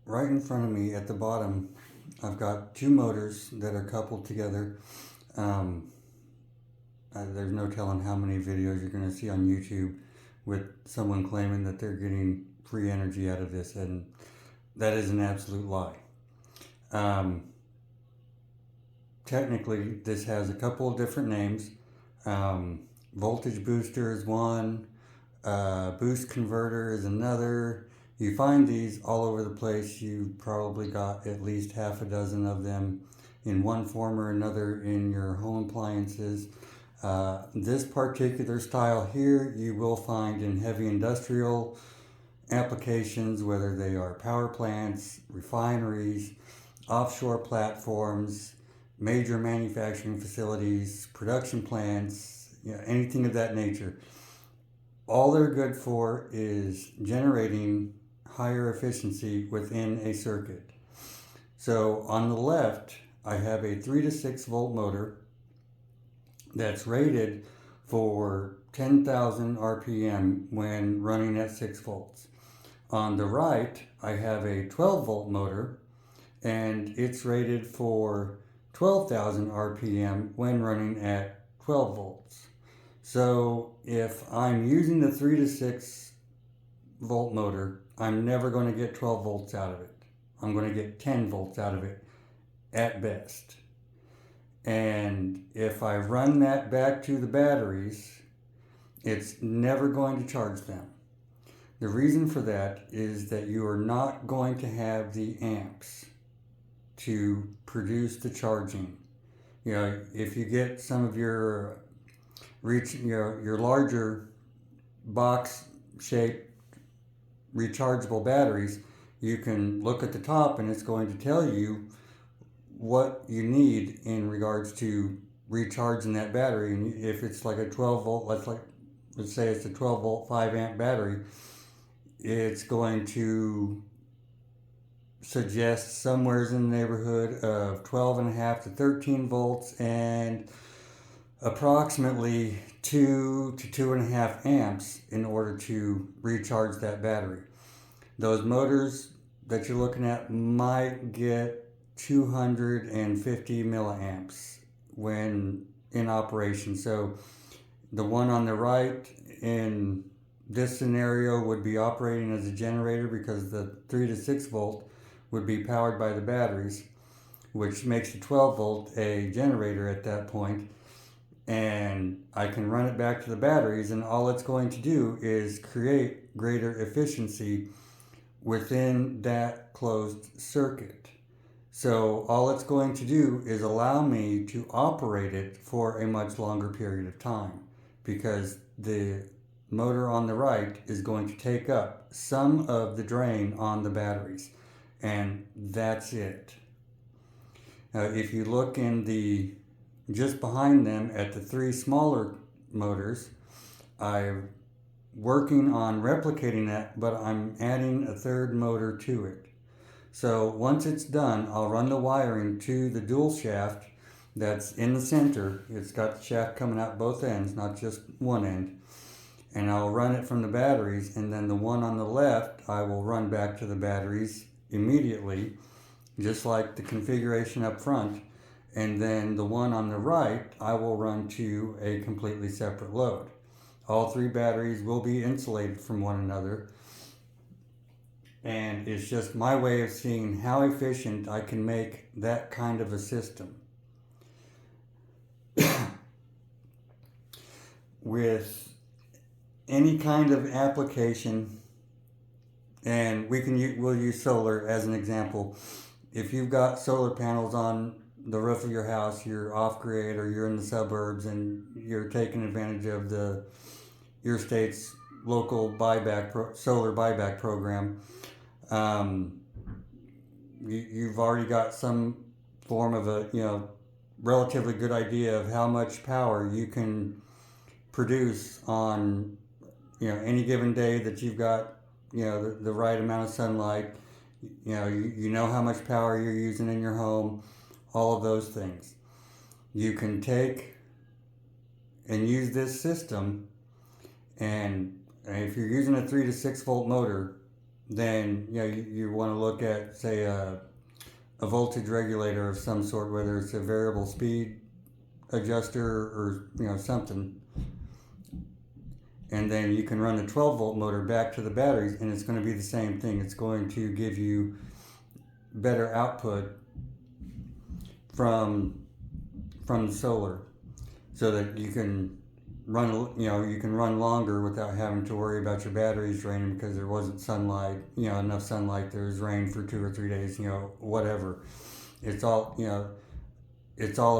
right in front of me at the bottom, I've got two motors that are coupled together. Um, there's no telling how many videos you're going to see on YouTube with someone claiming that they're getting free energy out of this, and that is an absolute lie. Um, Technically, this has a couple of different names. Um, Voltage booster is one, boost converter is another. You find these all over the place. You probably got at least half a dozen of them in one form or another in your home appliances. This particular style here you will find in heavy industrial applications, whether they are power plants, refineries, offshore platforms, major manufacturing facilities, production plants, anything of that nature. All they're good for is generating higher efficiency within a circuit. So on the left, I have a 3 to 6 volt motor that's rated for 10,000 RPM when running at 6 volts. On the right, I have a 12 volt motor and it's rated for 12,000 RPM when running at 12 volts. So if I'm using the 3 to 6 volt motor, I'm never going to get 12 volts out of it. I'm going to get 10 volts out of it at best. And if I run that back to the batteries, it's never going to charge them. The reason for that is that you are not going to have the amps to produce the charging. If you get some of your your larger box shaped rechargeable batteries, you can look at the top and it's going to tell you what you need in regards to recharging that battery. And if it's like a 12 volt, let's say it's a 12 volt 5 amp battery, it's going to suggest somewhere in the neighborhood of 12 and a half to 13 volts and approximately 2 to 2.5 amps in order to recharge that battery. Those motors that you're looking at might get 250 milliamps when in operation. So the one on the right in this scenario would be operating as a generator because the 3 to 6 volt would be powered by the batteries, which makes the 12 volt a generator at that point. And I can run it back to the batteries, and all it's going to do is create greater efficiency within that closed circuit. So all it's going to do is allow me to operate it for a much longer period of time because the motor on the right is going to take up some of the drain on the batteries, and that's it. Now, if you look in the just behind them at the three smaller motors, I'm working on replicating that, but I'm adding a third motor to it. So once it's done, I'll run the wiring to the dual shaft that's in the center. It's got the shaft coming out both ends, not just one end. And I'll run it from the batteries, and then the one on the left, I will run back to the batteries immediately, just like the configuration up front. And then the one on the right, I will run to a completely separate load. All three batteries will be insulated from one another. And it's just my way of seeing how efficient I can make that kind of a system. With any kind of application, and we'll use solar as an example. If you've got solar panels on the roof of your house, you're off grid or you're in the suburbs and you're taking advantage of your state's local solar buyback program. You've already got some form of a relatively good idea of how much power you can produce on any given day that you've got the right amount of sunlight. You know how much power you're using in your home, all of those things. You can take and use this system, and if you're using a 3 to 6 volt motor, then you want to look at, say, a voltage regulator of some sort, whether it's a variable speed adjuster or something. And then you can run the 12-volt motor back to the batteries, and it's going to be the same thing. It's going to give you better output from the solar, so that you can run longer without having to worry about your batteries draining because there wasn't sunlight, enough sunlight. There was rain for 2 or 3 days, whatever. It's all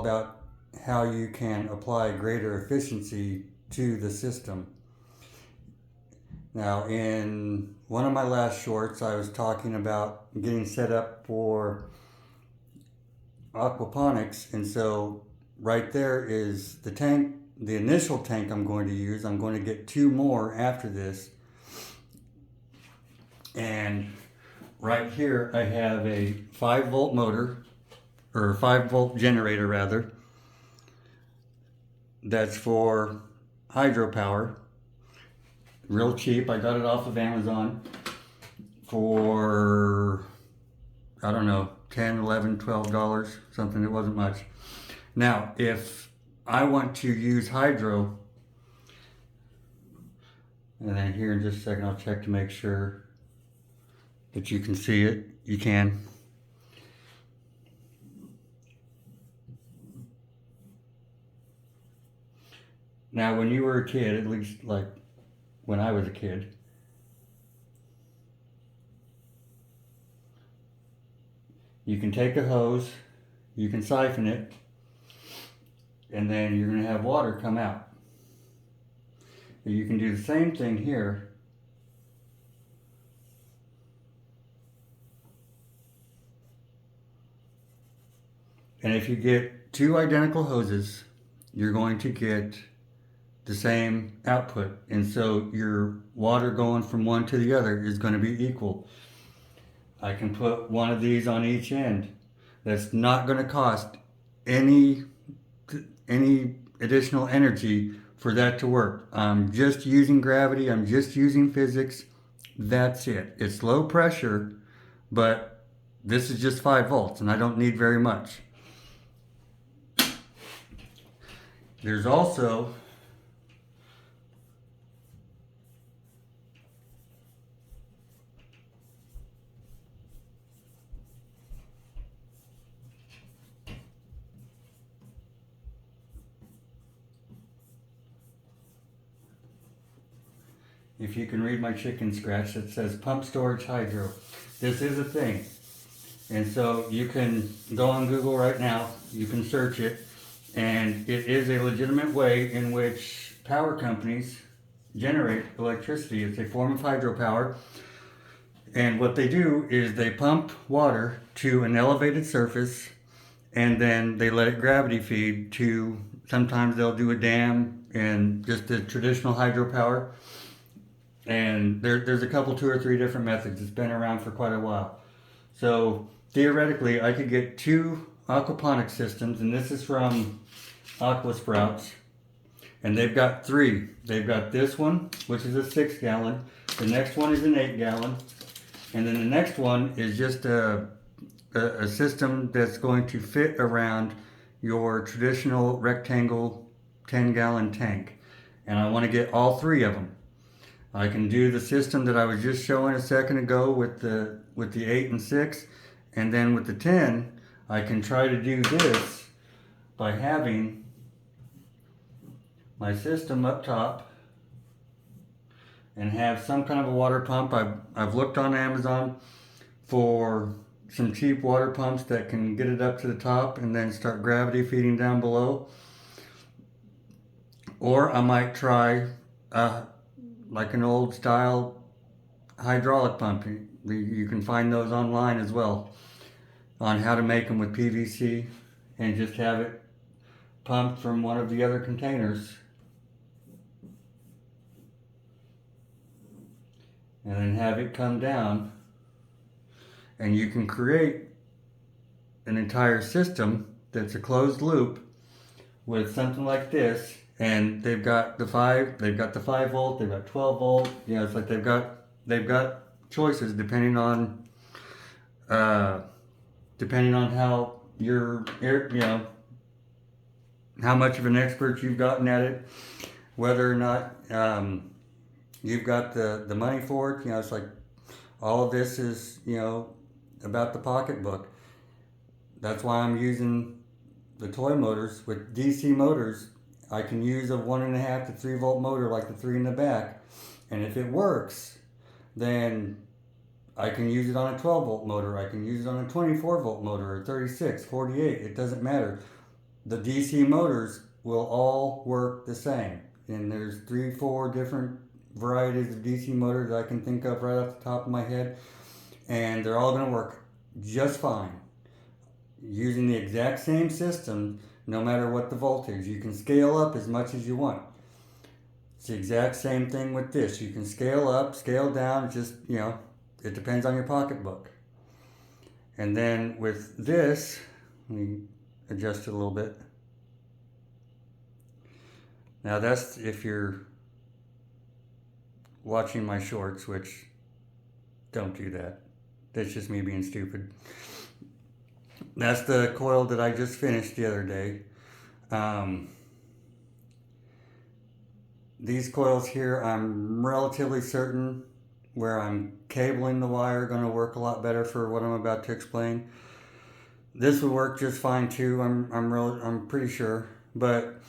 about how you can apply greater efficiency to the system. Now, in one of my last shorts, I was talking about getting set up for aquaponics, and so right there is the tank, the initial tank I'm going to use. I'm going to get 2 more after this. And right here I have a 5-volt motor, or a 5-volt generator rather, that's for hydropower. Real cheap. I got it off of Amazon for, I don't know, $10, $11, $12, something. It wasn't much. Now, if I want to use hydro, and then here in just a second I'll check to make sure that you can see it. You can. Now, when you were a kid, at least like when I was a kid, you can take a hose, you can siphon it, and then you're going to have water come out. You can do the same thing here. And if you get 2 identical hoses, you're going to get the same output. And so your water going from one to the other is going to be equal. I can put one of these on each end. That's not going to cost any additional energy for that to work. I'm just using gravity. I'm just using physics. That's it. It's low pressure, but this is just 5 volts and I don't need very much. There's also if you can read my chicken scratch, it says pump storage hydro. This is a thing. And so you can go on Google right now, you can search it, and it is a legitimate way in which power companies generate electricity. It's a form of hydropower. And what they do is they pump water to an elevated surface, and then they let it gravity feed to, sometimes they'll do a dam and just the traditional hydropower. And there's a couple, 2 or 3 different methods. It's been around for quite a while. So theoretically, I could get 2 aquaponic systems, and this is from Aquasprouts, and they've got 3. They've got this one, which is a 6-gallon. The next one is an 8-gallon, and then the next one is just a system that's going to fit around your traditional rectangle 10-gallon tank. And I want to get all 3 of them. I can do the system that I was just showing a second ago with the 8 and 6, and then with the 10, I can try to do this by having my system up top and have some kind of a water pump. I've looked on Amazon for some cheap water pumps that can get it up to the top and then start gravity feeding down below. Or I might try like an old style hydraulic pump. You can find those online as well, on how to make them with PVC, and just have it pumped from one of the other containers. And then have it come down, and you can create an entire system that's a closed loop with something like this. And they've got the 5 volt, they've got 12 volt. It's like they've got choices uh, depending on how how much of an expert you've gotten at it, whether or not you've got the money for it. It's like all of this is about the pocketbook. That's why I'm using the toy motors. With DC motors, I can use a 1.5 to 3 volt motor like the 3 in the back, and if it works, then I can use it on a 12 volt motor. I can use it on a 24 volt motor, or 36, 48. It doesn't matter. The DC motors will all work the same. And there's 3, 4 different varieties of DC motors I can think of right off the top of my head. And they're all going to work just fine. Using the exact same system, no matter what the voltage. You can scale up as much as you want. It's the exact same thing with this. You can scale up, scale down, just, it depends on your pocketbook. And then with this, let me adjust it a little bit. Now that's if you're watching my shorts, which don't do that. That's just me being stupid. That's the coil that I just finished the other day. These coils here, I'm relatively certain where I'm cabling the wire going to work a lot better for what I'm about to explain. This would work just fine too. I'm pretty sure. But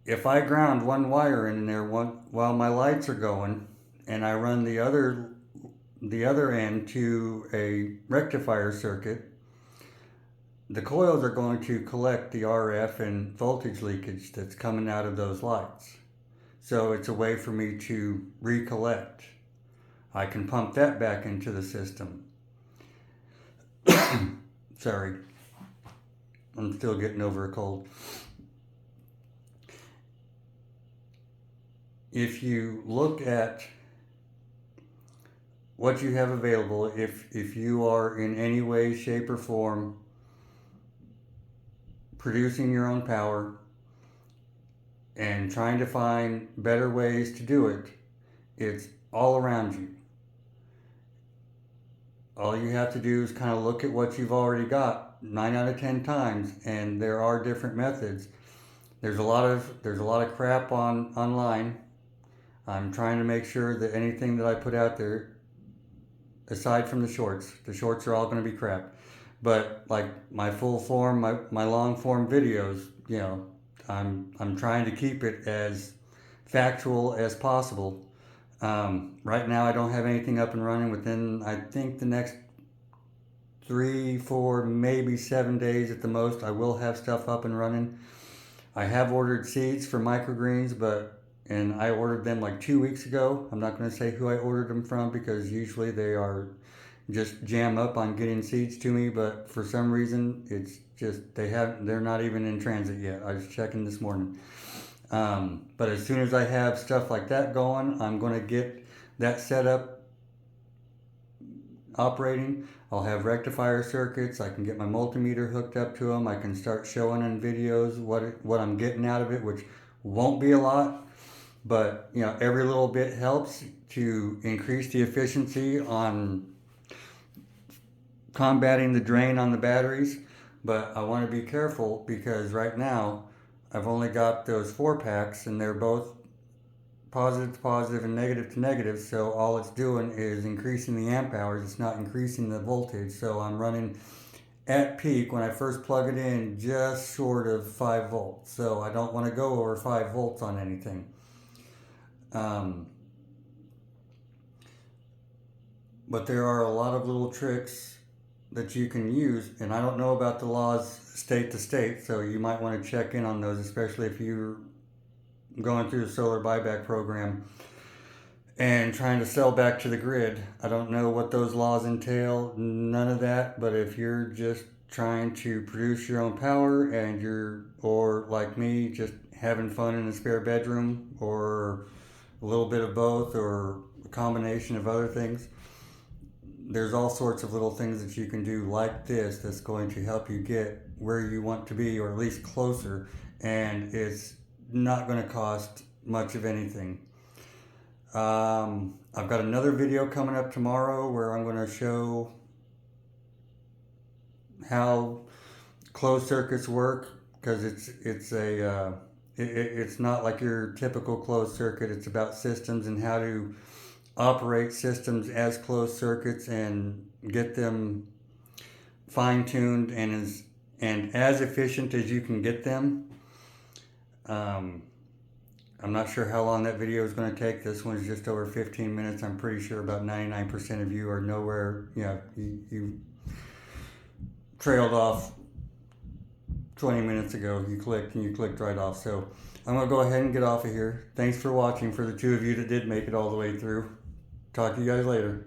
if I ground one wire in there while my lights are going, and I run the other end to a rectifier circuit, the coils are going to collect the RF and voltage leakage that's coming out of those lights. So it's a way for me to recollect. I can pump that back into the system. Sorry, I'm still getting over a cold. If you look at what you have available, if you are in any way, shape, or form producing your own power and trying to find better ways to do it, it's all around you. All you have to do is kind of look at what you've already got 9 out of 10 times, and there are different methods. There's a lot of crap online. I'm trying to make sure that anything that I put out there, aside from the shorts are all going to be crap. But like my full form, my long form videos, I'm trying to keep it as factual as possible. Right now I don't have anything up and running. Within, I think, the next 3, 4, maybe 7 days at the most, I will have stuff up and running. I have ordered seeds for microgreens, and I ordered them like 2 weeks ago. I'm not going to say who I ordered them from because usually they are just jam up on getting seeds to me, but for some reason it's just they're not even in transit yet. I was checking this morning. But as soon as I have stuff like that going, I'm going to get that set up operating. I'll have rectifier circuits. I can get my multimeter hooked up to them. I can start showing in videos what I'm getting out of it, which won't be a lot, but every little bit helps to increase the efficiency on combating the drain on the batteries. But I want to be careful because right now I've only got those 4 packs, and they're both positive to positive and negative to negative, so all it's doing is increasing the amp hours. It's not increasing the voltage. So I'm running at peak when I first plug it in just short of 5 volts. So I don't want to go over 5 volts on anything. But there are a lot of little tricks that you can use, and I don't know about the laws state to state, so you might want to check in on those, especially if you're going through the solar buyback program and trying to sell back to the grid. I don't know what those laws entail, none of that, but if you're just trying to produce your own power and or like me, just having fun in a spare bedroom, or a little bit of both, or a combination of other things, there's all sorts of little things that you can do like this that's going to help you get where you want to be, or at least closer, and it's not going to cost much of anything. I've got another video coming up tomorrow where I'm going to show how closed circuits work, because it's not like your typical closed circuit. It's about systems and how to operate systems as closed circuits and get them fine-tuned and as efficient as you can get them. I'm not sure how long that video is going to take. This one's just over 15 minutes. I'm pretty sure about 99% of you are nowhere. You trailed off 20 minutes ago. You clicked right off. So I'm going to go ahead and get off of here. Thanks for watching for the two of you that did make it all the way through. Talk to you guys later.